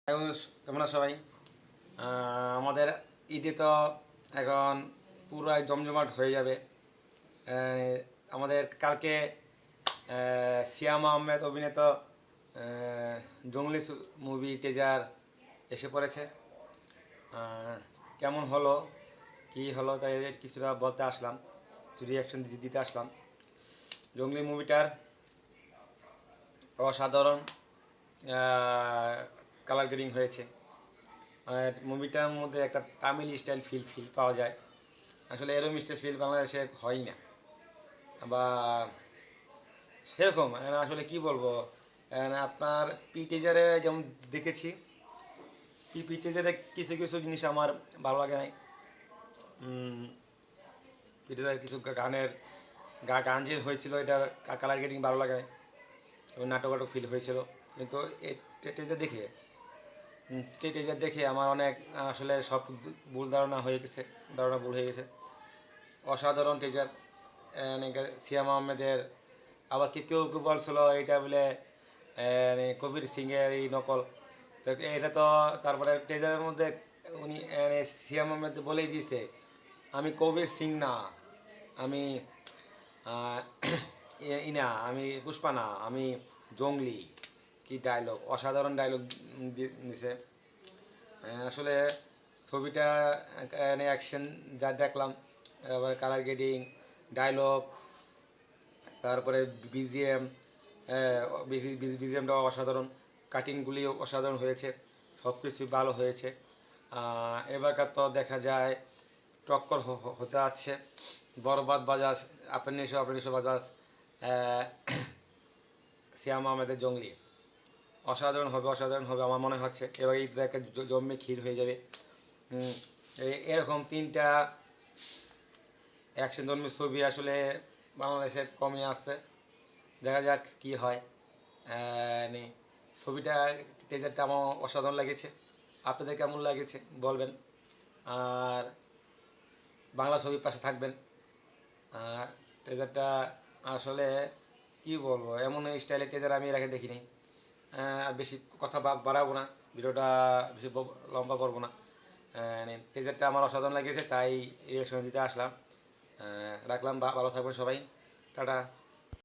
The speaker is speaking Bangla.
কেমন আছো সবাই? আমাদের ঈদে তো এখন পুরাই জমজমাট হয়ে যাবে। আমাদের কালকে সিয়াম আহমেদ অভিনীত জঙ্গলি মুভি টিজার এসে পড়েছে। কেমন হলো, কি হলো, তাই কিছুটা বলতে আসলাম, কিছু রিয়াকশন দিতে আসলাম। জঙ্গলি মুভিটার অসাধারণ কালার গ্রেডিং হয়েছে। আর মুভিটার মধ্যে একটা তামিল স্টাইল ফিল পাওয়া যায়। আসলে এরকম স্টাইল ফিল বাংলাদেশে হয় না, বা সেরকম আসলে কি বলবো, আপনার পিটিজারে যেমন দেখেছি, পিটিজারে কিছু কিছু জিনিস আমার ভালো লাগে নাই। পিটিজারে কিছু গানের গান যে হয়েছিল, এটার কালার গ্রেডিং ভালো লাগে নাই এবং নাটক ফিল হয়েছিল। কিন্তু এই টেজার দেখে আমার অনেক আসলে সব ভুল ধারণা হয়ে গেছে, ভুল হয়ে গেছে। অসাধারণ টিজার। সিয়াম আহমেদের আবার কেউ বলছিল এটা বলে কবির সিংয়ের এই নকল। তো এটা তো তারপরে টিজারের মধ্যে উনি সিয়াম আহমেদ বলেই দিয়েছে, আমি কবির সিং না, আমি ইনা, আমি পুষ্পা না, আমি জঙ্গলি। কি ডায়লগ, অসাধারণ ডায়লগ দিছে। আসলে ছবিটা অ্যাকশন যা দেখলাম, কালার গ্রেডিং, ডায়লগ, তারপরে বিজিএম, বিজিএমটাও অসাধারণ, কাটিংগুলিও অসাধারণ হয়েছে, সব কিছুই ভালো হয়েছে। এবারকার তো দেখা যায় টক্কর হতে যাচ্ছে বরবাদ বাজাজ, আপনিশো বাজাজ, শ্যাম আহমেদের জঙ্গলি। অসাধারণ হবে আমার মনে হচ্ছে। এবার ঈদটা একটা জম্মে ক্ষীর হয়ে যাবে। এরকম তিনটা অ্যাকশন ধর্মী ছবি আসলে বাংলাদেশে কমই আসছে। দেখা যাক কি হয়। ছবিটা টিজারটা আমার অসাধারণ লেগেছে। আপনাদের কেমন লাগেছে বলবেন, আর বাংলা ছবির পাশে থাকবেন। আর টিজারটা আসলে কি বলবো, এমন স্টাইলের টিজার আমি এর আগে দেখিনি। আর বেশি কথা বাড়াবো না, ভিডিওটা বেশি লম্বা করবো না। টিজারটা আমার অসাধারণ লেগেছে, তাই রিয়াকশন দিতে আসলাম। রাখলাম, ভালো থাকবেন সবাই, টাটা।